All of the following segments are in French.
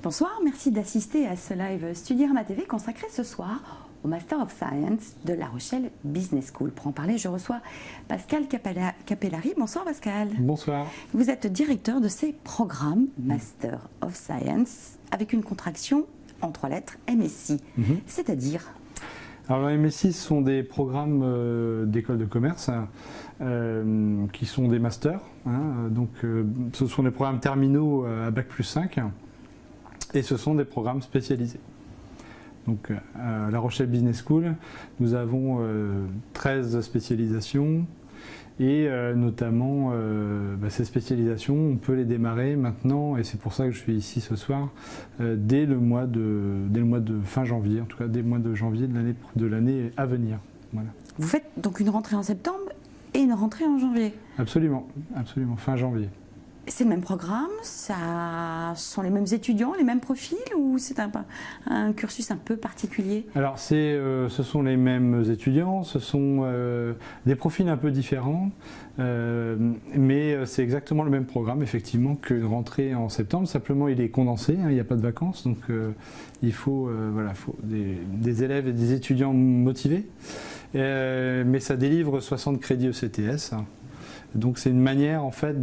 Bonsoir, merci d'assister à ce live Studyrama TV consacré ce soir au Master of Science de La Rochelle Business School. Pour en parler, je reçois Pascal Capellari. Bonsoir Pascal. Bonsoir. Vous êtes directeur de ces programmes Master of Science avec une contraction en 3 lettres MSI, c'est-à-dire? Alors le MSI sont des programmes d'école de commerce qui sont des masters. Ce sont des programmes terminaux à Bac+5 et ce sont des programmes spécialisés. Donc à La Rochelle Business School, nous avons 13 spécialisations et notamment ces spécialisations, on peut les démarrer maintenant et c'est pour ça que je suis ici ce soir, dès le mois de fin janvier, en tout cas dès le mois de janvier de l'année à venir. Voilà. Vous faites donc une rentrée en septembre et une rentrée en janvier? Absolument, absolument, fin janvier. C'est le même programme, ça sont les mêmes étudiants, les mêmes profils ou c'est un cursus un peu particulier? Alors ce sont les mêmes étudiants, ce sont des profils un peu différents, mais c'est exactement le même programme effectivement qu'une rentrée en septembre, simplement il est condensé, il n'y a pas de vacances, donc il faut, des élèves et des étudiants motivés, mais ça délivre 60 crédits ECTS. Donc c'est une manière en fait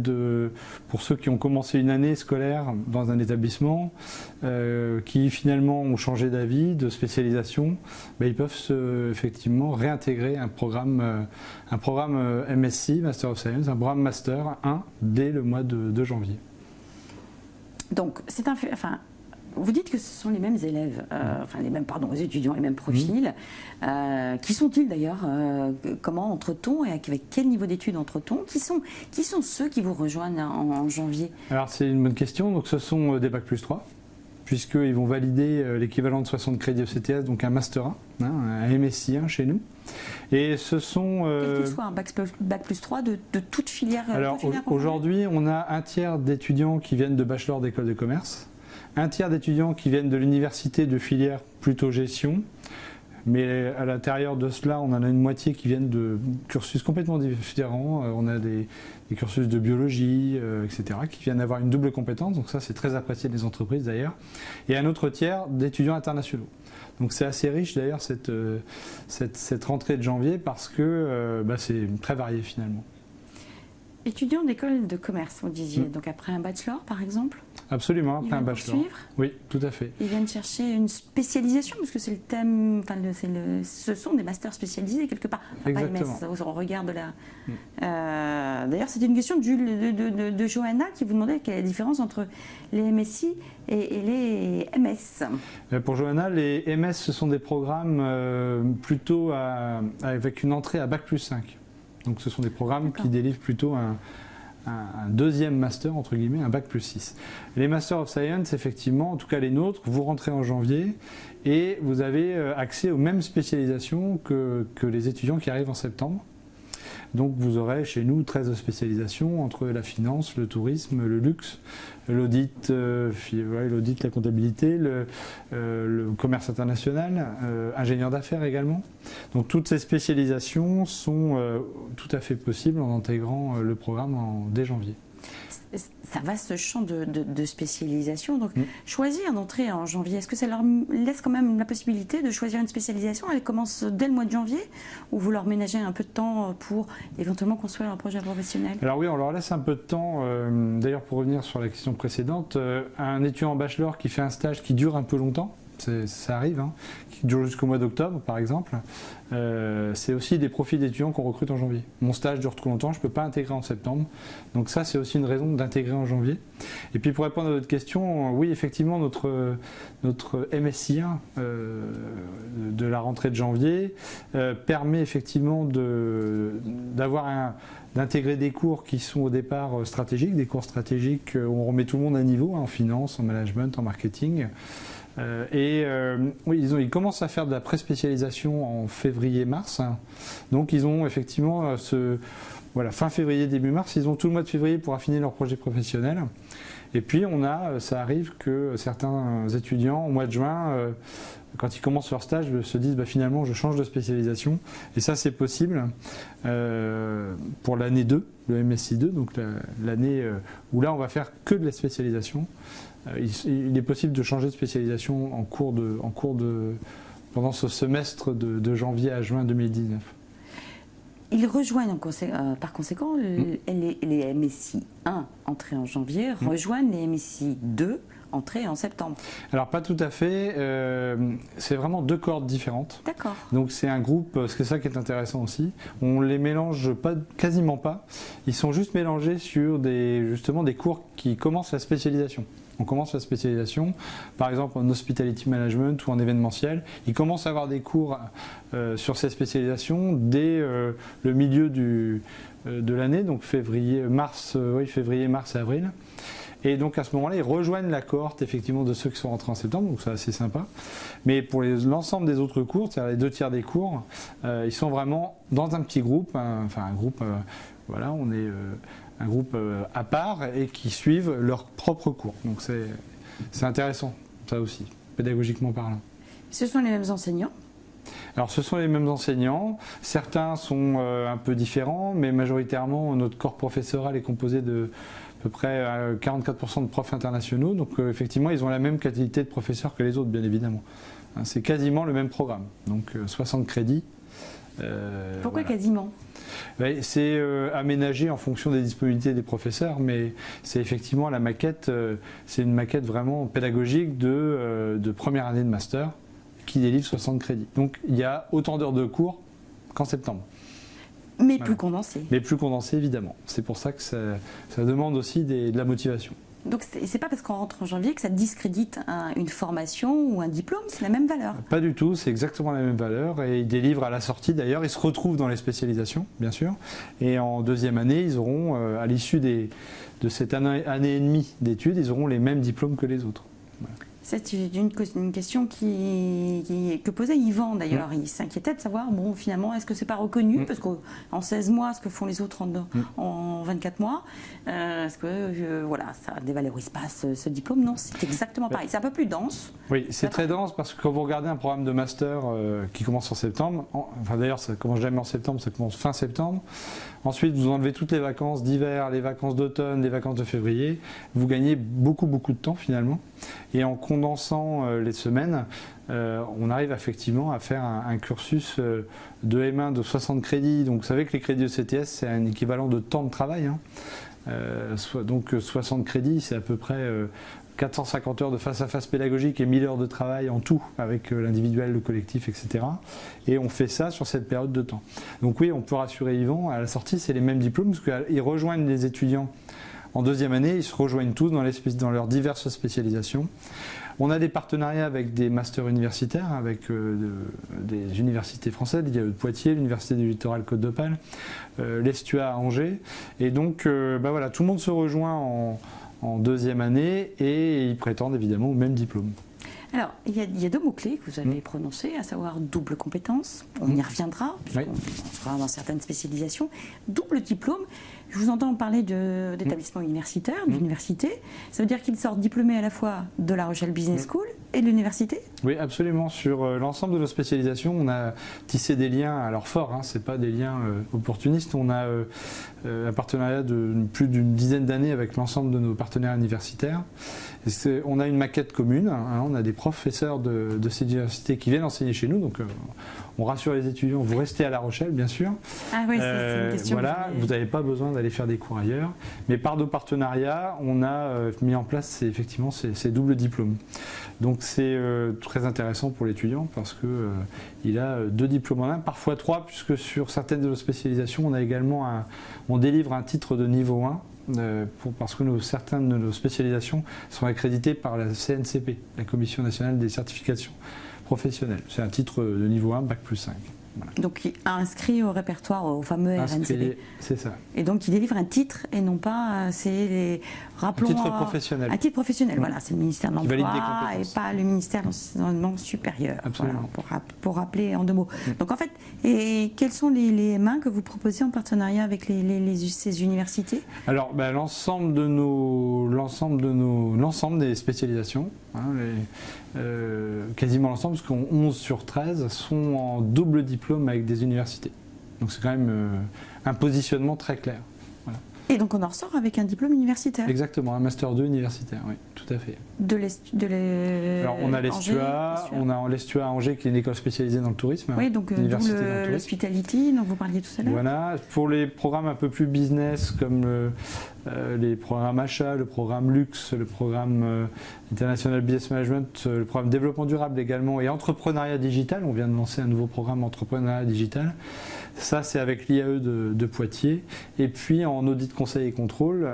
pour ceux qui ont commencé une année scolaire dans un établissement, qui finalement ont changé d'avis, de spécialisation, ils peuvent effectivement réintégrer un programme MSc, Master of Science, un programme Master 1 dès le mois de janvier. Donc c'est un fait, vous dites que ce sont les mêmes élèves, les étudiants, les mêmes profils. Qui sont-ils d'ailleurs? Comment entre-t-on et avec quel niveau d'études entre-t-on? Qui sont ceux qui vous rejoignent en janvier? Alors c'est une bonne question. Donc ce sont des Bac+3, puisqu'ils vont valider l'équivalent de 60 crédits ECTS, donc un Master 1, un MSI 1 chez nous. Et ce sont... Quel qu'il soit, un Bac+3 de toute filière. Alors aujourd'hui, on a un tiers d'étudiants qui viennent de bachelor d'école de commerce, un tiers d'étudiants qui viennent de l'université de filière plutôt gestion, mais à l'intérieur de cela, on en a une moitié qui viennent de cursus complètement différents. On a des cursus de biologie, etc., qui viennent avoir une double compétence, donc ça c'est très apprécié des entreprises d'ailleurs, et un autre tiers d'étudiants internationaux. Donc c'est assez riche d'ailleurs cette rentrée de janvier parce que c'est très varié finalement. Étudiants d'école de commerce, vous disiez, donc après un bachelor par exemple? Absolument, après un bachelor. Oui, tout à fait. Ils viennent chercher une spécialisation, parce que c'est le thème, ce sont des masters spécialisés quelque part. Exactement. Pas MS, au regard de la... D'ailleurs, c'était une question de Johanna qui vous demandait quelle est la différence entre les MSI et les MS. Pour Johanna, les MS, ce sont des programmes plutôt avec une entrée à Bac+5. Donc ce sont des programmes qui délivrent plutôt un deuxième master, entre guillemets, un Bac+6. Les Master of Science, effectivement, en tout cas les nôtres, vous rentrez en janvier et vous avez accès aux mêmes spécialisations que les étudiants qui arrivent en septembre. Donc vous aurez chez nous 13 spécialisations entre la finance, le tourisme, le luxe, l'audit, la comptabilité, le commerce international, ingénieur d'affaires également. Donc toutes ces spécialisations sont tout à fait possibles en intégrant le programme dès janvier. Ça va ce champ de spécialisation, donc choisir d'entrer en janvier, est-ce que ça leur laisse quand même la possibilité de choisir une spécialisation? Elle commence dès le mois de janvier ou vous leur ménagez un peu de temps pour éventuellement construire un projet professionnel? Alors oui, on leur laisse un peu de temps. D'ailleurs, pour revenir sur la question précédente, un étudiant en bachelor qui fait un stage qui dure un peu longtemps, ça arrive, qui dure jusqu'au mois d'octobre par exemple, c'est aussi des profils d'étudiants qu'on recrute en janvier. Mon stage dure trop longtemps, je ne peux pas intégrer en septembre, donc ça c'est aussi une raison d'intégrer en janvier. Et puis pour répondre à votre question, oui effectivement notre MSI 1 de la rentrée de janvier permet effectivement d'intégrer des cours qui sont au départ stratégiques, des cours stratégiques où on remet tout le monde à niveau, en finance, en management, en marketing. Oui, ils commencent à faire de la pré-spécialisation en février-mars. Donc ils ont effectivement fin février, début mars, ils ont tout le mois de février pour affiner leur projet professionnel. Et puis ça arrive que certains étudiants au mois de juin, quand ils commencent leur stage, se disent finalement je change de spécialisation. Et ça c'est possible pour l'année 2, le MSI 2, donc l'année où là on va faire que de la spécialisation. Il est possible de changer de spécialisation pendant ce semestre de janvier à juin 2019. Ils rejoignent par conséquent les MSI 1 entrés en janvier, rejoignent les MSI 2 entrés en septembre. Alors pas tout à fait, c'est vraiment 2 cohortes différentes. D'accord. Donc c'est un groupe, c'est ça qui est intéressant aussi, on les mélange quasiment pas, ils sont juste mélangés sur justement des cours qui commencent la spécialisation. On commence la spécialisation, par exemple en Hospitality Management ou en événementiel. Ils commencent à avoir des cours sur ces spécialisations dès le milieu de l'année, donc février, mars et avril. Et donc à ce moment-là, ils rejoignent la cohorte effectivement de ceux qui sont rentrés en septembre, donc c'est assez sympa. Mais pour l'ensemble des autres cours, c'est-à-dire les 2 tiers des cours, ils sont vraiment dans un petit groupe, voilà, on est un groupe à part et qui suivent leurs propres cours. Donc c'est intéressant, ça aussi, pédagogiquement parlant. Ce sont les mêmes enseignants ? Alors ce sont les mêmes enseignants, certains sont un peu différents, mais majoritairement notre corps professoral est composé de à peu près 44% de profs internationaux, donc effectivement ils ont la même qualité de professeurs que les autres bien évidemment. C'est quasiment le même programme, donc 60 crédits. Pourquoi voilà. Quasiment ? C'est aménagé en fonction des disponibilités des professeurs, mais c'est effectivement la maquette, c'est une maquette vraiment pédagogique de première année de master qui délivre 60 crédits. Donc il y a autant d'heures de cours qu'en septembre. Mais plus condensé. Mais plus condensé évidemment. C'est pour ça que ça demande aussi de la motivation. Donc c'est pas parce qu'on rentre en janvier que ça discrédite une formation ou un diplôme, c'est la même valeur. Pas du tout, c'est exactement la même valeur et ils délivrent à la sortie d'ailleurs, ils se retrouvent dans les spécialisations bien sûr et en 2e année ils auront à l'issue de cette année et demie d'études, ils auront les mêmes diplômes que les autres. Voilà. C'est une question que posait Yvan d'ailleurs. Il s'inquiétait de savoir, bon, finalement, est-ce que c'est pas reconnu parce qu'en 16 mois, ce que font les autres en 24 mois, est-ce que voilà, ça ne dévalorise pas ce diplôme? Non, c'est exactement pareil. C'est un peu plus dense. Oui, c'est très dense parce que quand vous regardez un programme de master qui commence en septembre, enfin d'ailleurs ça commence jamais en septembre, ça commence fin septembre. Ensuite, vous enlevez toutes les vacances d'hiver, les vacances d'automne, les vacances de février. Vous gagnez beaucoup de temps finalement. Et en condensant les semaines, on arrive effectivement à faire un cursus de M1 de 60 crédits. Donc vous savez que les crédits ECTS, c'est un équivalent de temps de travail. Donc 60 crédits, c'est à peu près 450 heures de face-à-face pédagogique et 1000 heures de travail en tout, avec l'individuel, le collectif, etc. Et on fait ça sur cette période de temps. Donc oui, on peut rassurer Yvan, à la sortie, c'est les mêmes diplômes, parce qu'ils rejoignent les étudiants en 2e année, ils se rejoignent tous dans leurs diverses spécialisations. On a des partenariats avec des masters universitaires, avec des universités françaises, il y a Poitiers, l'Université du Littoral Côte d'Opale, l'Estua à Angers. Et donc, voilà, tout le monde se rejoint en 2e année et ils prétendent évidemment au même diplôme. Alors, il y a 2 mots-clés que vous avez prononcés, à savoir double compétence, on y reviendra, puisqu'on sera dans certaines spécialisations, double diplôme. Je vous entends parler d'établissement universitaire, d'université. Ça veut dire qu'ils sortent diplômés à la fois de La Rochelle Business School et de l'université? Oui, absolument. Sur l'ensemble de nos spécialisations, on a tissé des liens, alors forts, ce n'est pas des liens opportunistes. On a un partenariat de plus d'une dizaine d'années avec l'ensemble de nos partenaires universitaires. On a une maquette commune, on a des professeurs de ces universités qui viennent enseigner chez nous, donc on rassure les étudiants, vous restez à La Rochelle bien sûr. Ah oui, c'est une question. Voilà, vous n'avez pas besoin d'aller faire des cours ailleurs, mais par nos partenariats, on a mis en place effectivement ces doubles diplômes. Donc c'est très intéressant pour l'étudiant parce qu'il a 2 diplômes en un, parfois 3, puisque sur certaines de nos spécialisations, on délivre un titre de niveau 1. Parce que certaines de nos spécialisations sont accréditées par la CNCP, la Commission nationale des certifications professionnelles. C'est un titre de niveau 1, Bac+5. Voilà. Donc inscrit au répertoire, au fameux RNCP. C'est ça. Et donc il délivre un titre et non pas, rappelons, un titre professionnel. Un titre professionnel, voilà, c'est le ministère de l'Emploi et pas le ministère de l'Enseignement supérieur. Absolument. Voilà, pour rappeler en 2 mots. Donc en fait, et quels sont les M1 que vous proposez en partenariat avec ces universités? Alors l'ensemble des spécialisations, quasiment l'ensemble, parce qu'on 11 sur 13 sont en double diplôme avec des universités. Donc c'est quand même un positionnement très clair. Voilà. Et donc on en ressort avec un diplôme universitaire? Exactement, un Master 2 universitaire, oui, tout à fait. Alors on a l'Estua, à Angers qui est une école spécialisée dans le tourisme. Oui, donc l'hospitality dont vous parliez tout à l'heure. Voilà, pour les programmes un peu plus business comme les programmes achat, le programme luxe, le programme international business management, le programme développement durable également et entrepreneuriat digital. On vient de lancer un nouveau programme entrepreneuriat digital. Ça, c'est avec l'IAE de Poitiers. Et puis en audit conseil et contrôle,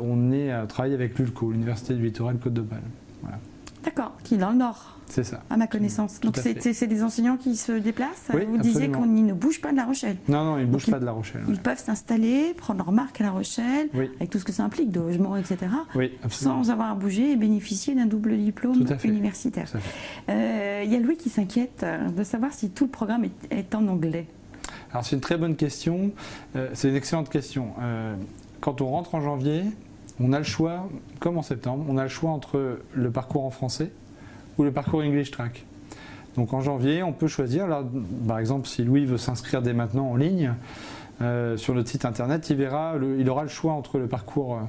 on est à travailler avec l'ULCO, l'Université du Littoral Côte-d'Opale. Voilà. D'accord, qui est dans le Nord. C'est ça. À ma connaissance. Donc c'est des enseignants qui se déplacent. Oui, vous disiez qu'on ne bouge pas de La Rochelle. Non, ils ne bougent pas de La Rochelle. Ils peuvent s'installer, prendre leur marque à La Rochelle, avec tout ce que ça implique, de logement, etc. Oui, sans avoir à bouger et bénéficier d'un double diplôme universitaire. Il y a Louis qui s'inquiète de savoir si tout le programme est en anglais. Alors c'est une très bonne question. C'est une excellente question. Quand on rentre en janvier, on a le choix, comme en septembre, on a le choix entre le parcours en français ou le parcours English Track. Donc en janvier, on peut choisir. Là, par exemple, si Louis veut s'inscrire dès maintenant en ligne sur notre site internet, il aura le choix entre le parcours,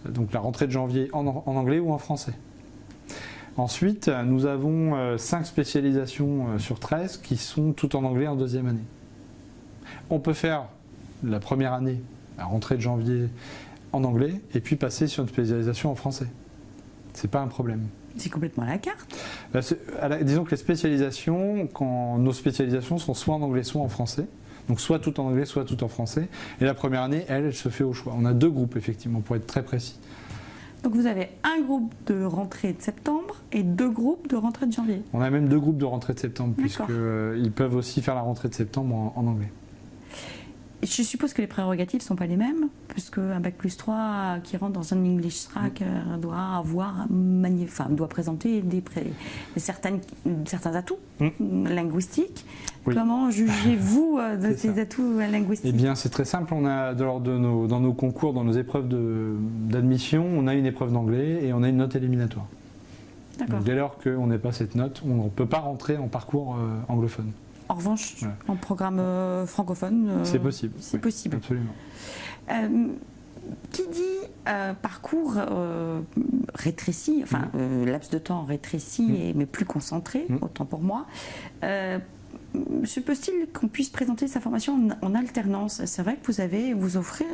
donc la rentrée de janvier en anglais ou en français. Ensuite, nous avons 5 spécialisations sur 13 qui sont toutes en anglais en 2e année. On peut faire la première année, la rentrée de janvier, en anglais et puis passer sur une spécialisation en français. C'est pas un problème. C'est complètement à la carte. Disons que les spécialisations, nos spécialisations sont soit en anglais, soit en français. Donc soit tout en anglais, soit tout en français. Et la première année, elle se fait au choix. On a 2 groupes, effectivement, pour être très précis. Donc vous avez un groupe de rentrée de septembre et 2 groupes de rentrée de janvier. On a même 2 groupes de rentrée de septembre, puisqu'ils peuvent aussi faire la rentrée de septembre en anglais. Je suppose que les prérogatives ne sont pas les mêmes, puisque un bac+3 qui rentre dans un English Track doit présenter certains atouts linguistiques. Oui. Comment jugez-vous de ces atouts linguistiques? Eh bien, c'est très simple. On a, dans nos concours, dans nos épreuves d'admission, on a une épreuve d'anglais et on a une note éliminatoire. Donc, dès lors qu'on n'ait pas cette note, on ne peut pas rentrer en parcours anglophone. En revanche, en programme francophone, c'est possible. C'est possible. Absolument. Qui dit parcours rétréci, laps de temps rétréci, mais plus concentré, autant pour moi, suppose-t-il qu'on puisse présenter sa formation en alternance? C'est vrai que vous offrez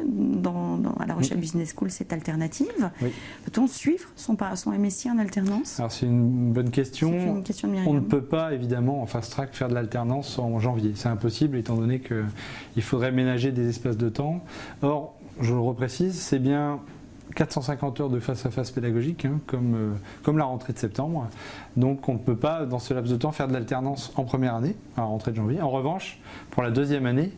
à La Rochelle Business School cette alternative. Oui. Peut-on suivre son MSI en alternance? Alors c'est une bonne question. C'est une question de Myriam. On ne peut pas évidemment en fast track faire de l'alternance en janvier. C'est impossible étant donné qu'il faudrait ménager des espaces de temps. Or, je le reprécise, c'est bien 450 heures de face-à-face pédagogique, comme la rentrée de septembre. Donc on ne peut pas, dans ce laps de temps, faire de l'alternance en première année, à la rentrée de janvier. En revanche, pour la 2e année,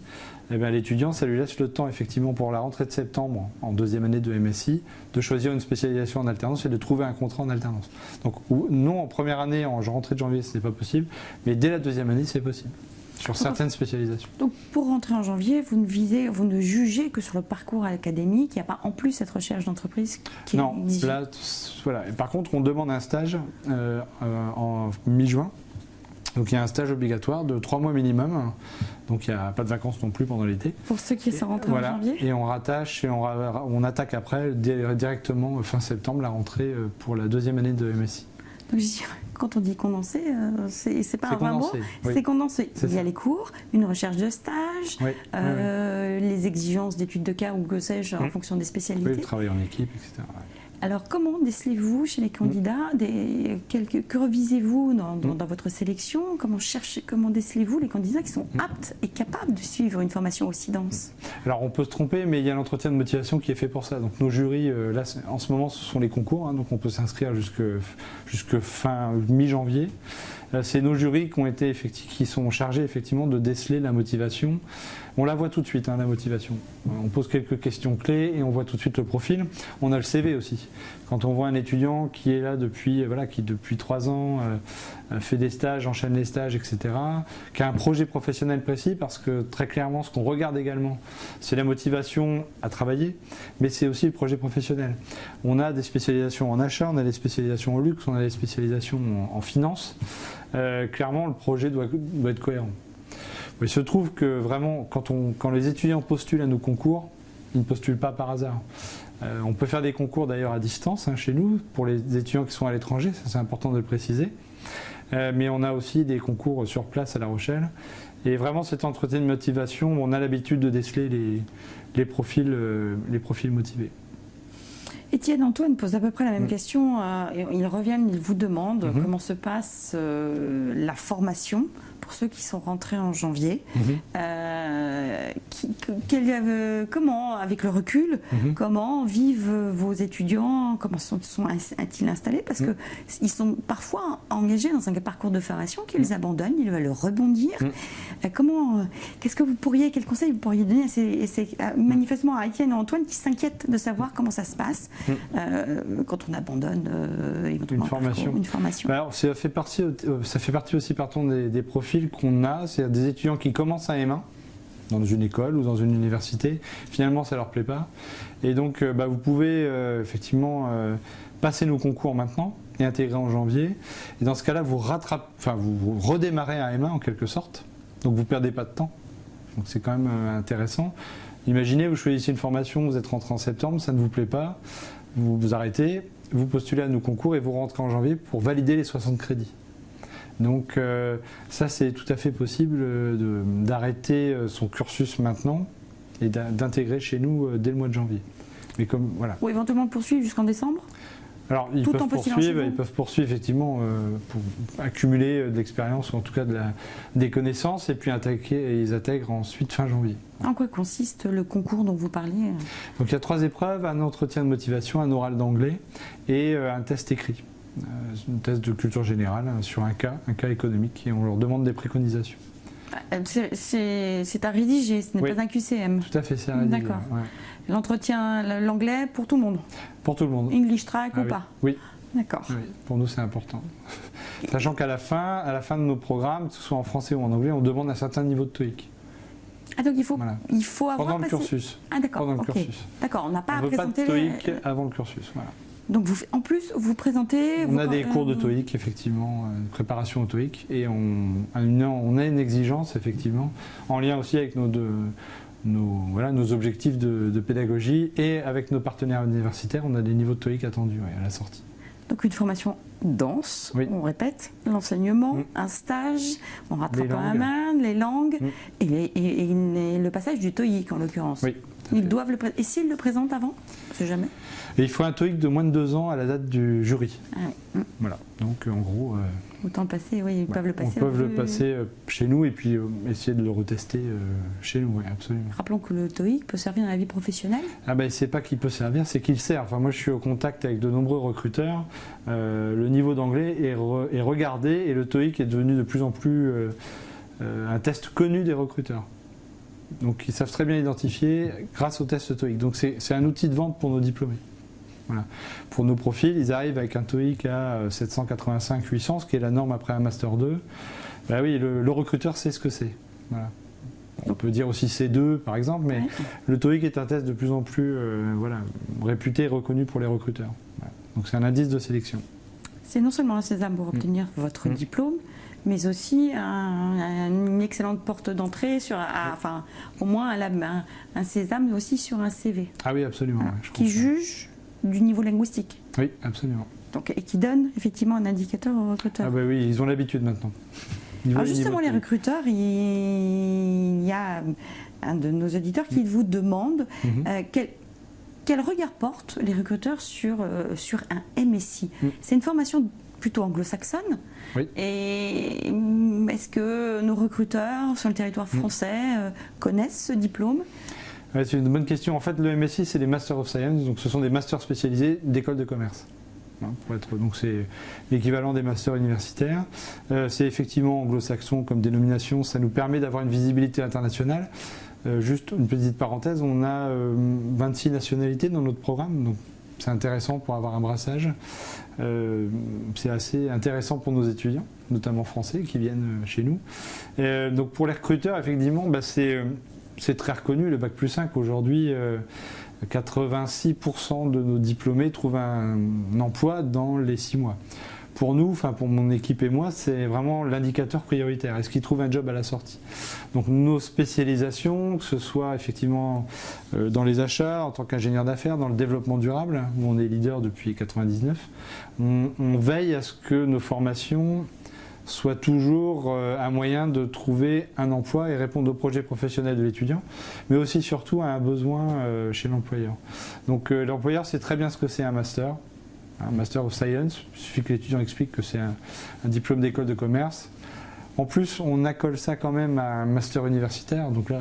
l'étudiant, ça lui laisse le temps, effectivement, pour la rentrée de septembre, en 2e année de MSI, de choisir une spécialisation en alternance et de trouver un contrat en alternance. Donc non, en première année, en rentrée de janvier, ce n'est pas possible, mais dès la 2e année, c'est possible. Sur certaines spécialisations. Donc pour rentrer en janvier, vous ne jugez que sur le parcours académique, il n'y a pas en plus cette recherche d'entreprise qui Non, là, voilà. Et par contre, on demande un stage en mi-juin. Donc il y a un stage obligatoire de 3 mois minimum. Donc il n'y a pas de vacances non plus pendant l'été. Pour ceux qui sont rentrés en janvier. Et on rattache et on attaque après directement fin septembre la rentrée pour la 2e année de MSI. Donc quand on dit condensé, c'est pas un vrai mot, c'est condensé. Il y a les cours, une recherche de stage, les exigences d'études de cas ou que sais-je en fonction des spécialités. Oui, le travail en équipe, etc. Alors comment décelez-vous chez les candidats, que revisez-vous dans votre sélection, comment décelez-vous les candidats qui sont aptes et capables de suivre une formation aussi dense? Alors on peut se tromper, mais il y a l'entretien de motivation qui est fait pour ça. Donc nos jurys, là en ce moment ce sont les concours, donc on peut s'inscrire jusque fin mi-janvier. c'est nos jurys qui sont chargés effectivement de déceler la motivation. On la voit tout de suite, hein, la motivation. On pose quelques questions clés et on voit tout de suite le profil. On a le CV aussi. Quand on voit un étudiant qui est là depuis 3 ans, fait des stages, enchaîne les stages, etc., qui a un projet professionnel précis, parce que très clairement, ce qu'on regarde également, c'est la motivation à travailler, mais c'est aussi le projet professionnel. On a des spécialisations en achat, on a des spécialisations en luxe, on a des spécialisations en finance. Clairement, le projet doit être cohérent. Il se trouve que vraiment, quand les étudiants postulent à nos concours, ils ne postulent pas par hasard. On peut faire des concours d'ailleurs à distance chez nous, pour les étudiants qui sont à l'étranger, ça c'est important de le préciser. Mais on a aussi des concours sur place à La Rochelle. Et vraiment cet entretien de motivation, on a l'habitude de déceler les profils motivés. Étienne, Antoine pose à peu près la même question. Ils reviennent, ils vous demandent comment se passe la formation pour ceux qui sont rentrés en janvier. Comment, avec le recul, comment vivent vos étudiants, comment sont-ils installés? Parce qu'ils sont parfois engagés dans un parcours de formation qu'ils abandonnent, ils veulent rebondir. Quel conseil vous pourriez donner manifestement à Étienne et Antoine qui s'inquiètent de savoir comment ça se passe quand on abandonne éventuellement une formation? Alors, ça fait partie aussi des profils qu'on a, c'est des étudiants qui commencent à M1 dans une école ou dans une université, finalement ça leur plaît pas, et donc vous pouvez effectivement passer nos concours maintenant et intégrer en janvier, et dans ce cas-là vous redémarrez à M1 en quelque sorte, donc vous perdez pas de temps, donc c'est quand même intéressant. Imaginez, vous choisissez une formation, vous êtes rentré en septembre, ça ne vous plaît pas, vous arrêtez, vous postulez à nos concours et vous rentrez en janvier pour valider les 60 crédits. Donc ça c'est tout à fait possible d'arrêter son cursus maintenant et d'intégrer chez nous dès le mois de janvier. Mais ou éventuellement poursuivre jusqu'en décembre? Alors ils peuvent poursuivre effectivement pour accumuler de l'expérience ou en tout cas des connaissances, et puis ils intègrent ensuite fin janvier. En quoi consiste le concours dont vous parliez? Donc il y a 3 épreuves, un entretien de motivation, un oral d'anglais et un test écrit. Un test de culture générale sur un cas économique, et on leur demande des préconisations. C'est à rédiger, ce n'est pas un QCM. Tout à fait, c'est à rédiger. D'accord. Ouais. L'entretien, l'anglais pour tout le monde? Pour tout le monde. English track ou pas? Oui. D'accord. Oui, pour nous c'est important. Sachant qu'à la fin de nos programmes, que ce soit en français ou en anglais, on demande un certain niveau de TOEIC. Ah, donc il faut avoir pendant le cursus. Ah d'accord, pendant le cursus. D'accord, on n'a pas à présenter... pas de TOEIC avant le cursus, voilà. Donc en plus, vous présentez... On a des cours de TOEIC, effectivement, préparation au TOEIC, et on a une exigence, effectivement, en lien aussi avec nos objectifs de pédagogie, et avec nos partenaires universitaires, on a des niveaux de TOEIC attendus à la sortie. Donc une formation dense, on répète, l'enseignement, un stage, on rattrape à la main, les langues, et le passage du TOEIC en l'occurrence. Oui. Ils doivent le présenter. Et s'ils le présentent avant? On ne sait jamais. Et il faut un TOEIC de moins de 2 ans à la date du jury. Ah oui. Voilà. Donc en gros. Autant le passer, oui, ils peuvent le passer. Ils peuvent le passer chez nous et puis essayer de le retester chez nous, oui, absolument. Rappelons que le TOEIC peut servir dans la vie professionnelle. Ah ben c'est pas qu'il peut servir, c'est qu'il sert. Enfin, moi je suis au contact avec de nombreux recruteurs. Le niveau d'anglais est regardé, et le TOEIC est devenu de plus en plus un test connu des recruteurs. Donc ils savent très bien identifier grâce au test TOEIC. Donc c'est un outil de vente pour nos diplômés. Voilà. Pour nos profils, ils arrivent avec un TOEIC à 785-800, ce qui est la norme après un Master 2. Ben oui, le recruteur sait ce que c'est. Voilà. On peut dire aussi C2 par exemple, mais le TOEIC est un test de plus en plus réputé et reconnu pour les recruteurs. Voilà. Donc c'est un indice de sélection. C'est non seulement un sésame pour obtenir votre diplôme, mais aussi une excellente porte d'entrée, au moins un sésame aussi sur un CV. Ah oui, absolument. Voilà, qui juge du niveau linguistique. Oui, absolument. Donc, et qui donne effectivement un indicateur aux recruteurs. Ah bah oui, ils ont l'habitude maintenant. Alors justement, les recruteurs, il y a un de nos auditeurs qui vous demande quel regard portent les recruteurs sur un MSI. C'est une formation plutôt anglo-saxonne. Oui. Et est-ce que nos recruteurs sur le territoire français connaissent ce diplôme? Ouais, c'est une bonne question. En fait, le MSI, c'est des Masters of Science, donc ce sont des masters spécialisés d'écoles de commerce. Donc c'est l'équivalent des masters universitaires. C'est effectivement anglo-saxon comme dénomination, ça nous permet d'avoir une visibilité internationale. Juste une petite parenthèse, on a 26 nationalités dans notre programme, donc c'est intéressant pour avoir un brassage. C'est assez intéressant pour nos étudiants, notamment français, qui viennent chez nous. Donc pour les recruteurs, effectivement, c'est très reconnu, le Bac+5 aujourd'hui. 86% de nos diplômés trouvent un emploi dans les 6 mois. Pour nous, enfin pour mon équipe et moi, c'est vraiment l'indicateur prioritaire. Est-ce qu'ils trouvent un job à la sortie? Donc nos spécialisations, que ce soit effectivement dans les achats, en tant qu'ingénieur d'affaires, dans le développement durable, où on est leader depuis 1999, on veille à ce que nos formations soient toujours un moyen de trouver un emploi et répondre aux projets professionnels de l'étudiant, mais aussi surtout à un besoin chez l'employeur. Donc l'employeur sait très bien ce que c'est un master of Science. Il suffit que l'étudiant explique que c'est un diplôme d'école de commerce. En plus, on accole ça quand même à un master universitaire, donc là,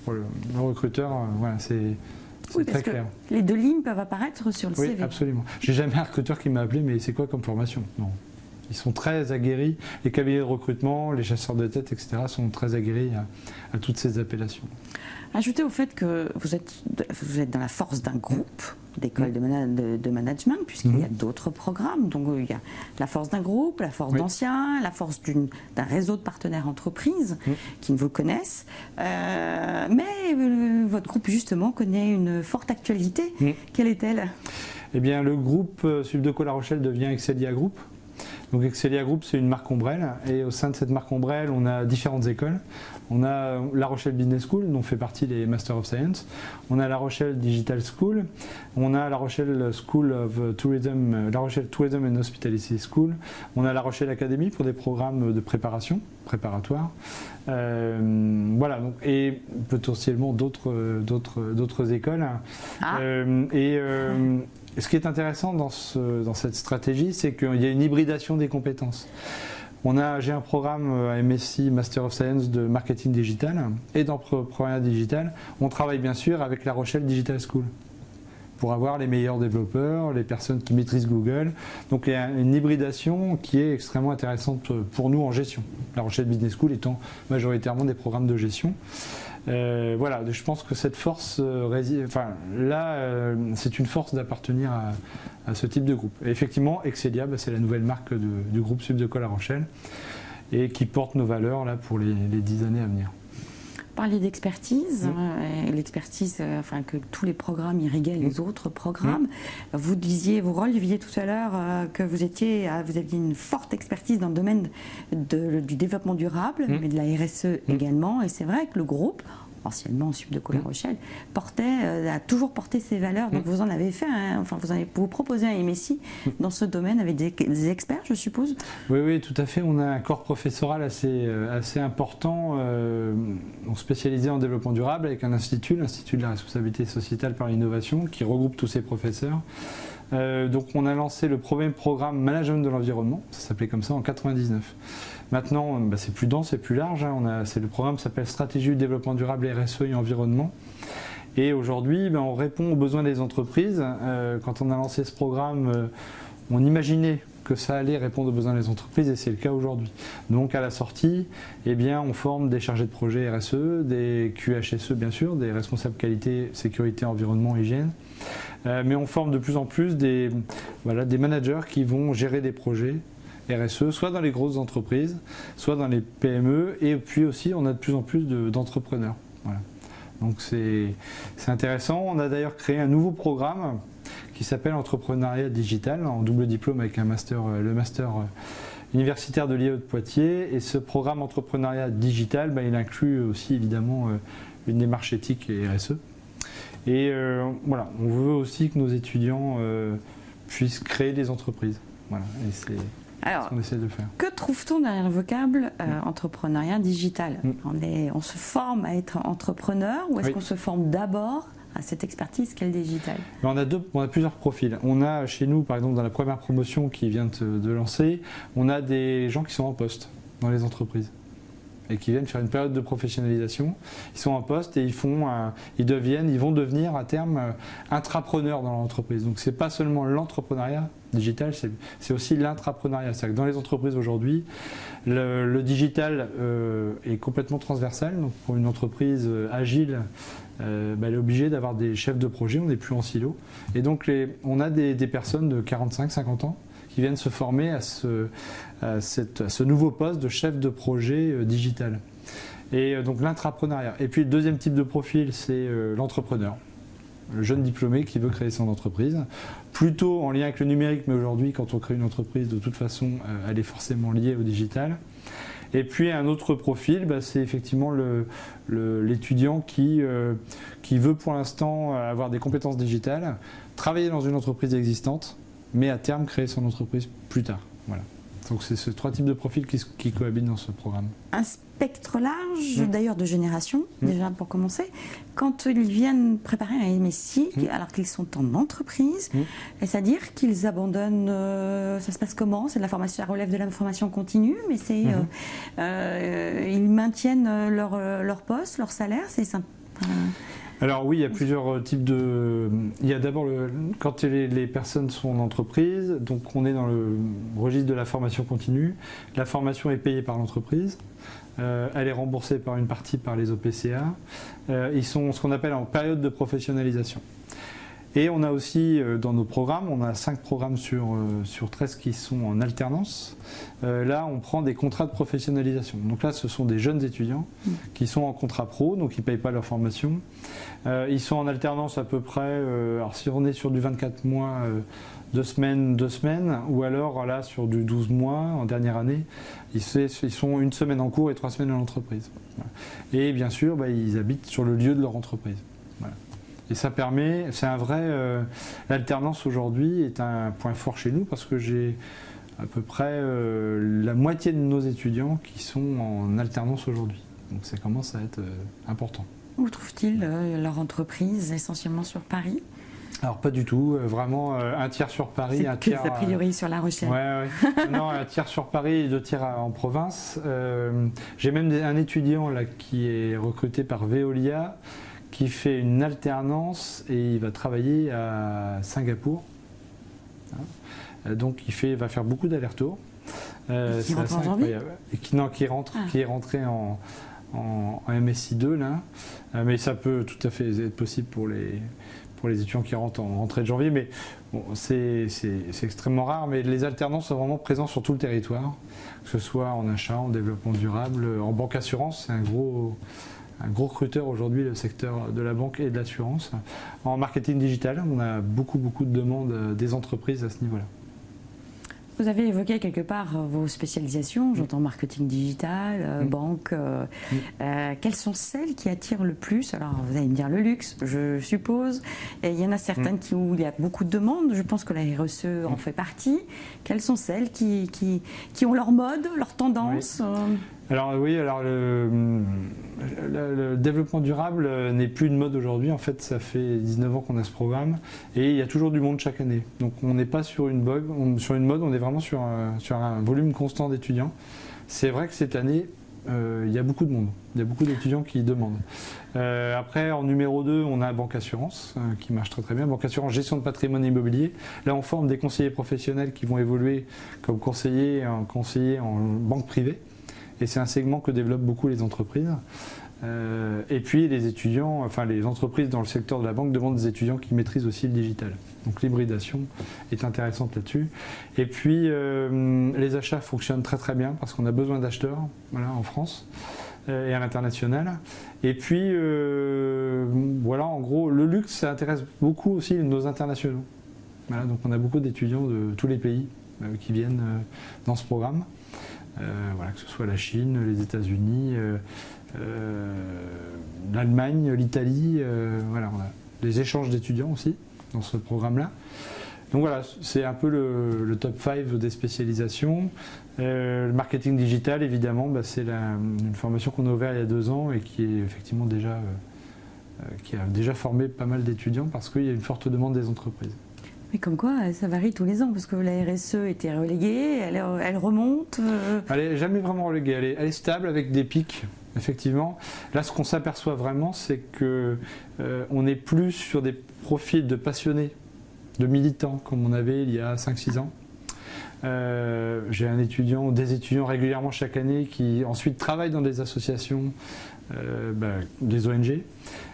pour le recruteur, voilà, c'est très clair. Les 2 lignes peuvent apparaître sur le CV. Oui, absolument. J'ai jamais un recruteur qui m'a appelé, mais c'est quoi comme formation? Non. Ils sont très aguerris, les cabinets de recrutement, les chasseurs de tête, etc. sont très aguerris à toutes ces appellations. Ajoutez au fait que vous êtes dans la force d'un groupe d'écoles de management, puisqu'il y a d'autres programmes. Donc il y a la force d'un groupe, la force d'anciens, la force d'un réseau de partenaires entreprises qui vous connaissent. Mais votre groupe, justement, connaît une forte actualité. Quelle est-elle? Eh bien, le groupe Subdeco La Rochelle devient Excelia Group. Donc Excelia Group, c'est une marque ombrelle, et au sein de cette marque ombrelle, on a différentes écoles. On a La Rochelle Business School, dont fait partie les Masters of Science. On a La Rochelle Digital School. On a La Rochelle School of Tourism, La Rochelle Tourism and Hospitality School. On a La Rochelle Academy pour des programmes de préparation, préparatoires. Voilà, donc, et potentiellement d'autres écoles. Ce qui est intéressant dans cette stratégie, c'est qu'il y a une hybridation des compétences. J'ai un programme à MSc Master of Science de marketing digital et d'entrepreneuriat digital. On travaille bien sûr avec La Rochelle Digital School pour avoir les meilleurs développeurs, les personnes qui maîtrisent Google. Donc il y a une hybridation qui est extrêmement intéressante pour nous en gestion. La Rochelle Business School étant majoritairement des programmes de gestion. Voilà, je pense que cette force c'est une force d'appartenir à ce type de groupe. Et effectivement, Excelia, c'est la nouvelle marque du groupe Subdeco La Rochelle et qui porte nos valeurs là, pour les 10 années à venir. Parler d'expertise, l'expertise, que tous les programmes irriguaient les autres programmes. Vous releviez tout à l'heure que vous aviez une forte expertise dans le domaine du développement durable, mais de la RSE également. Et c'est vrai que le groupe, anciennement Subdeco La Rochelle, a toujours porté ces valeurs. Donc vous en avez fait, vous proposez un MSI dans ce domaine avec des experts, je suppose? Oui, tout à fait. On a un corps professoral assez important, spécialisé en développement durable, avec l'Institut de la responsabilité sociétale par l'innovation, qui regroupe tous ces professeurs. Donc on a lancé le premier programme Management de l'environnement, ça s'appelait comme ça en 1999. Maintenant, c'est plus dense et plus large. Le programme s'appelle Stratégie du développement durable, RSE et environnement. Et aujourd'hui, on répond aux besoins des entreprises. Quand on a lancé ce programme, on imaginait que ça allait répondre aux besoins des entreprises et c'est le cas aujourd'hui. Donc à la sortie, on forme des chargés de projet RSE, des QHSE bien sûr, des responsables qualité, sécurité, environnement, hygiène. Mais on forme de plus en plus des managers qui vont gérer des projets RSE, soit dans les grosses entreprises, soit dans les PME, et puis aussi on a de plus en plus d'entrepreneurs. Voilà. Donc c'est intéressant. On a d'ailleurs créé un nouveau programme qui s'appelle Entrepreneuriat Digital, en double diplôme avec le master universitaire de l'IAE de Poitiers. Et ce programme Entrepreneuriat Digital, il inclut aussi évidemment une démarche éthique et RSE. Et voilà, on veut aussi que nos étudiants puissent créer des entreprises. Voilà, et c'est ce qu'on essaie de faire. Que trouve-t-on derrière le vocable entrepreneuriat digital? On se forme à être entrepreneur ou est-ce qu'on se forme d'abord à cette expertise qu'est le digital? On a plusieurs profils. On a chez nous, par exemple, dans la première promotion qui vient de lancer, on a des gens qui sont en poste dans les entreprises. et qui viennent faire une période de professionnalisation. Ils sont en poste et ils vont devenir à terme intrapreneurs dans l'entreprise. Donc c'est pas seulement l'entrepreneuriat digital, c'est aussi l'intrapreneuriat. C'est-à-dire que dans les entreprises aujourd'hui, le digital est complètement transversal. Donc pour une entreprise agile, elle est obligée d'avoir des chefs de projet, on n'est plus en silo. Et donc on a des personnes de 45-50 ans qui viennent se former à ce nouveau poste de chef de projet digital. Et donc l'intrapreneuriat. Et puis le deuxième type de profil, c'est l'entrepreneur. Le jeune diplômé qui veut créer son entreprise, plutôt en lien avec le numérique, mais aujourd'hui, quand on crée une entreprise, de toute façon, elle est forcément liée au digital. Et puis un autre profil, c'est effectivement l'étudiant qui veut pour l'instant avoir des compétences digitales, travailler dans une entreprise existante, mais à terme créer son entreprise plus tard. Voilà. Donc c'est ces trois types de profils qui cohabitent dans ce programme. Un spectre large d'ailleurs de génération, déjà pour commencer. Quand ils viennent préparer un MSI, alors qu'ils sont en entreprise, c'est-à-dire qu'ils abandonnent, ça se passe comment? C'est de la formation, ça relève de la formation continue, mais c'est ils maintiennent leur poste, leur salaire, c'est ça. Alors oui, il y a plusieurs types de... Il y a d'abord, quand les personnes sont en entreprise, donc on est dans le registre de la formation continue. La formation est payée par l'entreprise. Elle est remboursée par une partie par les OPCA. Ils sont ce qu'on appelle en période de professionnalisation. Et on a aussi dans nos programmes, on a 5 programmes sur 13 qui sont en alternance. Là, on prend des contrats de professionnalisation. Donc là, ce sont des jeunes étudiants qui sont en contrat pro, donc ils ne payent pas leur formation. Ils sont en alternance à peu près, alors si on est sur du 24 mois, 2 semaines, ou alors là sur du 12 mois en dernière année, ils sont 1 semaine en cours et 3 semaines à l'entreprise. Voilà. Et bien sûr, ils habitent sur le lieu de leur entreprise. Voilà. Et ça permet, c'est un vrai... l'alternance aujourd'hui est un point fort chez nous parce que j'ai à peu près la moitié de nos étudiants qui sont en alternance aujourd'hui. Donc ça commence à être important. Où trouvent-ils leur entreprise, essentiellement sur Paris? Alors pas du tout, vraiment un tiers sur Paris, un tiers... a priori sur La Rochelle. Ouais. Non, un tiers sur Paris et 2 tiers en province. J'ai même un étudiant là qui est recruté par Veolia, qui fait une alternance et il va travailler à Singapour. Donc il va faire beaucoup d'allers-retours. Qui rentre en janvier et qui est rentré en MSI 2 là. Mais ça peut tout à fait être possible pour les étudiants qui rentrent en rentrée de janvier. Mais bon, c'est extrêmement rare. Mais les alternances sont vraiment présents sur tout le territoire, que ce soit en achat, en développement durable, en banque assurance. C'est un gros recruteur aujourd'hui, le secteur de la banque et de l'assurance. En marketing digital, on a beaucoup de demandes des entreprises à ce niveau-là. Vous avez évoqué quelque part vos spécialisations, j'entends marketing digital, banque. Quelles sont celles qui attirent le plus? Alors vous allez me dire le luxe, je suppose. Et il y en a certaines où il y a beaucoup de demandes, je pense que la RSE en fait partie. Quelles sont celles qui ont leur mode, leur tendance? Alors le développement durable n'est plus une mode aujourd'hui. En fait, ça fait 19 ans qu'on a ce programme et il y a toujours du monde chaque année. Donc on n'est pas sur une mode, on est vraiment sur un volume constant d'étudiants. C'est vrai que cette année, il y a beaucoup de monde. Il y a beaucoup d'étudiants qui demandent. Après, en numéro 2, on a Banque Assurance qui marche très bien. Banque Assurance, gestion de patrimoine immobilier. Là, on forme des conseillers professionnels qui vont évoluer comme conseillers en banque privée. Et c'est un segment que développent beaucoup les entreprises. Et puis les étudiants, les entreprises dans le secteur de la banque demandent des étudiants qui maîtrisent aussi le digital. Donc l'hybridation est intéressante là-dessus. Et puis les achats fonctionnent très bien parce qu'on a besoin d'acheteurs en France et à l'international. Et puis en gros, le luxe, ça intéresse beaucoup aussi nos internationaux. Voilà, donc on a beaucoup d'étudiants de tous les pays qui viennent dans ce programme. Que ce soit la Chine, les États-Unis, l'Allemagne, l'Italie, on a des échanges d'étudiants aussi dans ce programme-là. Donc voilà, c'est un peu le top 5 des spécialisations. Le marketing digital, évidemment, c'est une formation qu'on a ouverte il y a 2 ans et qui est effectivement qui a déjà formé pas mal d'étudiants parce qu'il y a une forte demande des entreprises. Mais comme quoi, ça varie tous les ans, parce que la RSE était reléguée, elle remonte. Elle n'est jamais vraiment reléguée, elle est stable avec des pics, effectivement. Là, ce qu'on s'aperçoit vraiment, c'est qu'on est plus sur des profils de passionnés, de militants, comme on avait il y a 5-6 ans. J'ai des étudiants régulièrement chaque année qui ensuite travaillent dans des associations, des ONG.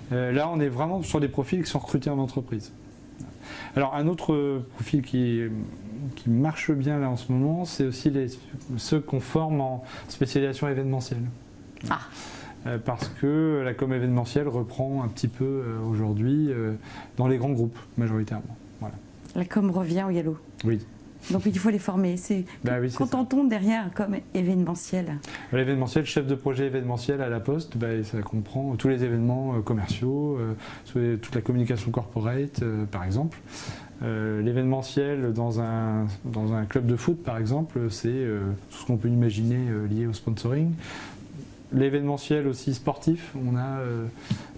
Là, on est vraiment sur des profils qui sont recrutés en entreprise. Alors, un autre profil qui marche bien là en ce moment, c'est aussi ceux qu'on forme en spécialisation événementielle. Parce que la com événementielle reprend un petit peu aujourd'hui dans les grands groupes, majoritairement. Voilà. La com revient au galop. Oui. Donc il faut les former. Qu'entend-on derrière comme événementiel? L'événementiel, chef de projet événementiel à la Poste, ça comprend tous les événements commerciaux, toute la communication corporate par exemple. L'événementiel dans un club de foot par exemple, c'est tout ce qu'on peut imaginer lié au sponsoring. L'événementiel aussi sportif, on a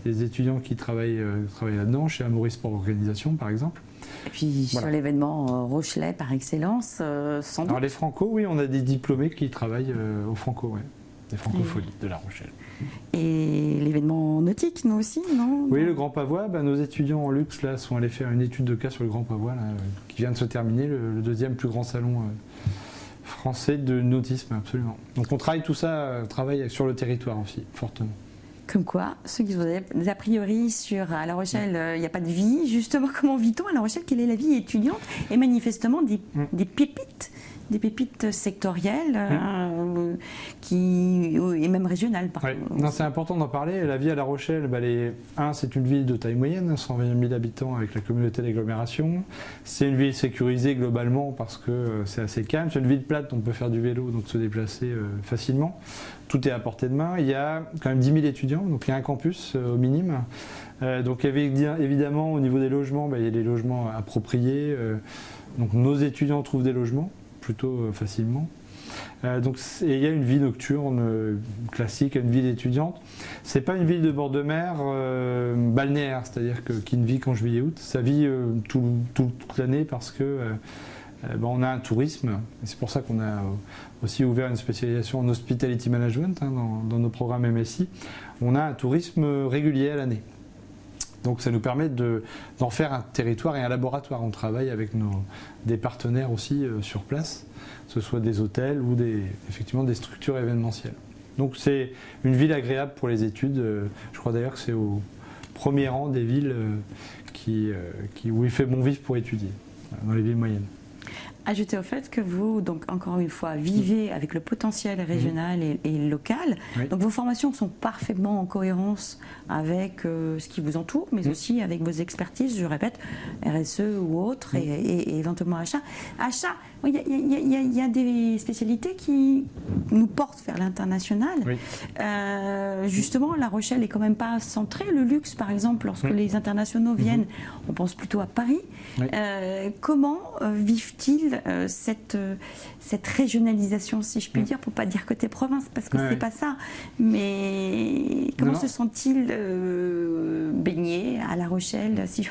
des étudiants qui travaillent là-dedans, chez Amaury Sport Organisation par exemple. Et puis sur l'événement Rochelet par excellence, sans doute. Alors les Franco, oui, on a des diplômés qui travaillent au Franco, ouais. Les Francopholies de La Rochelle. Et l'événement nautique, nous aussi, non? Oui, le Grand Pavois, nos étudiants en luxe là, sont allés faire une étude de cas sur le Grand Pavois, là, qui vient de se terminer, le deuxième plus grand salon français de nautisme, absolument. Donc on travaille tout ça, travaille sur le territoire aussi, fortement. Comme quoi, ceux qui ont des a priori sur à La Rochelle, il n'y a pas de vie. Justement, comment vit-on à La Rochelle? Quelle est la vie étudiante? Et manifestement, des pépites sectorielles et même régionales. Non, c'est important d'en parler. La vie à La Rochelle, c'est une ville de taille moyenne, 120 000 habitants avec la communauté d'agglomération. C'est une ville sécurisée globalement parce que c'est assez calme. C'est une ville plate, on peut faire du vélo, donc se déplacer facilement. Tout est à portée de main. Il y a quand même 10 000 étudiants, donc il y a un campus au minimum. Donc évidemment, au niveau des logements, il y a des logements appropriés. Donc nos étudiants trouvent des logements plutôt facilement. Donc il y a une vie nocturne classique, une vie d'étudiante. C'est pas une ville de bord de mer balnéaire, c'est-à-dire qui ne vit qu'en juillet-août. Ça vit toute l'année parce que on a un tourisme. Et c'est pour ça qu'on a aussi ouvert une spécialisation en hospitality management dans nos programmes MSI. On a un tourisme régulier à l'année. Donc ça nous permet d'en faire un territoire et un laboratoire. On travaille avec des partenaires aussi sur place, que ce soit des hôtels ou effectivement des structures événementielles. Donc c'est une ville agréable pour les études. Je crois d'ailleurs que c'est au premier rang des villes où il fait bon vivre pour étudier, dans les villes moyennes. Ajouter au fait que vous, donc encore une fois, vivez avec le potentiel régional et local. Oui. Donc vos formations sont parfaitement en cohérence avec ce qui vous entoure, mais aussi avec vos expertises, je répète, RSE ou autres, et éventuellement achat. Achat, il y a des spécialités qui nous portent vers l'international. Oui. Justement, La Rochelle est quand même pas centrée. Le luxe, par exemple, lorsque les internationaux viennent, on pense plutôt à Paris. Oui. Comment vivent-ils cette régionalisation, si je puis dire, pour ne pas dire côté province, parce que c'est pas ça, mais comment se sont-ils baignés à La Rochelle si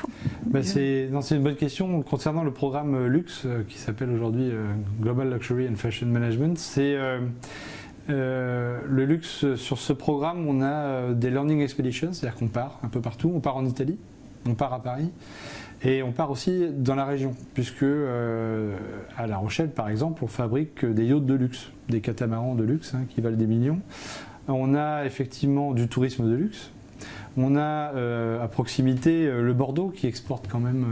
c'est une bonne question. Concernant le programme Luxe, qui s'appelle aujourd'hui Global Luxury and Fashion Management, c'est le luxe. Sur ce programme, on a des learning expeditions, c'est-à-dire qu'on part un peu partout. On part en Italie, on part à Paris. Et on part aussi dans la région, puisque à La Rochelle, par exemple, on fabrique des yachts de luxe, des catamarans de luxe qui valent des millions. On a effectivement du tourisme de luxe. On a à proximité le Bordeaux qui exporte quand même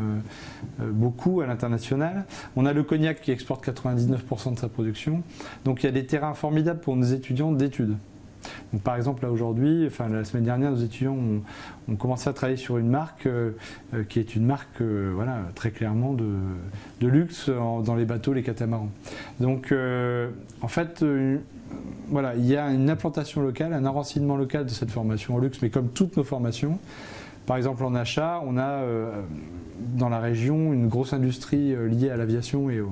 beaucoup à l'international. On a le Cognac qui exporte 99% de sa production. Donc il y a des terrains formidables pour nos étudiants d'études. Donc, par exemple, là aujourd'hui, la semaine dernière, nos étudiants ont commencé à travailler sur une marque qui est une marque très clairement de luxe dans les bateaux, les catamarans. Donc, en fait, il y a une implantation locale, un enracinement local de cette formation en luxe, mais comme toutes nos formations. Par exemple, en achat, on a dans la région une grosse industrie liée à l'aviation liée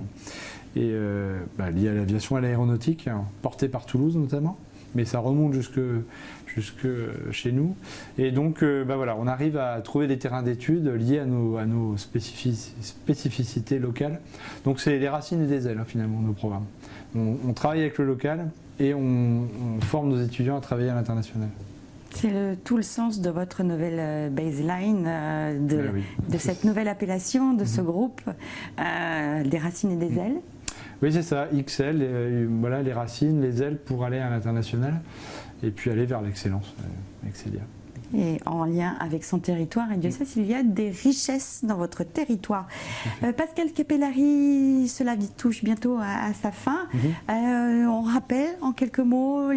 à l'aviation, à l'aéronautique, portée par Toulouse notamment. mais ça remonte jusque chez nous. Et donc, voilà, on arrive à trouver des terrains d'études liés à nos spécificités locales. Donc, c'est des racines et des ailes, hein, finalement, nos programmes. On travaille avec le local et on forme nos étudiants à travailler à l'international. C'est tout le sens de votre nouvelle baseline, de cette nouvelle appellation, de ce groupe, des racines et des ailes. Oui, c'est ça, XL, voilà, les racines, les ailes pour aller à l'international et puis aller vers l'excellence, Excelia. Et en lien avec son territoire, et Dieu sait s'il y a des richesses dans votre territoire. Pascal Capellari, cela touche bientôt à sa fin. On rappelle en quelques mots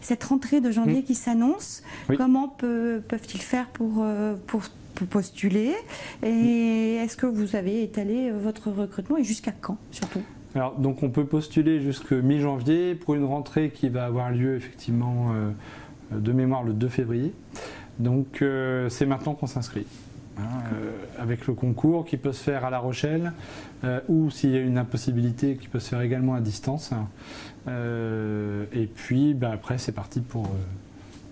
cette rentrée de janvier qui s'annonce. Oui. Comment peuvent-ils faire pour postuler? Et est-ce que vous avez étalé votre recrutement et jusqu'à quand surtout? Alors, donc on peut postuler jusqu'à mi-janvier pour une rentrée qui va avoir lieu effectivement de mémoire le 2 février. Donc c'est maintenant qu'on s'inscrit. Avec le concours qui peut se faire à La Rochelle ou s'il y a une impossibilité qui peut se faire également à distance. Et puis après c'est parti pour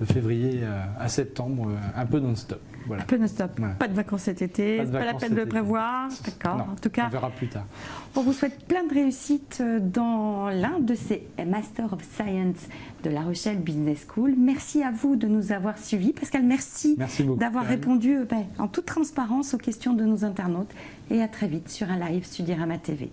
de février à septembre, un peu non-stop. Voilà. Un peu non-stop. Voilà. Pas de vacances cet été, pas la peine de le prévoir. D'accord. En tout cas, on verra plus tard. On vous souhaite plein de réussite dans l'un de ces Master of Science de La Rochelle Business School. Merci à vous de nous avoir suivis. Pascal, merci d'avoir répondu en toute transparence aux questions de nos internautes. Et à très vite sur un live Studirama TV.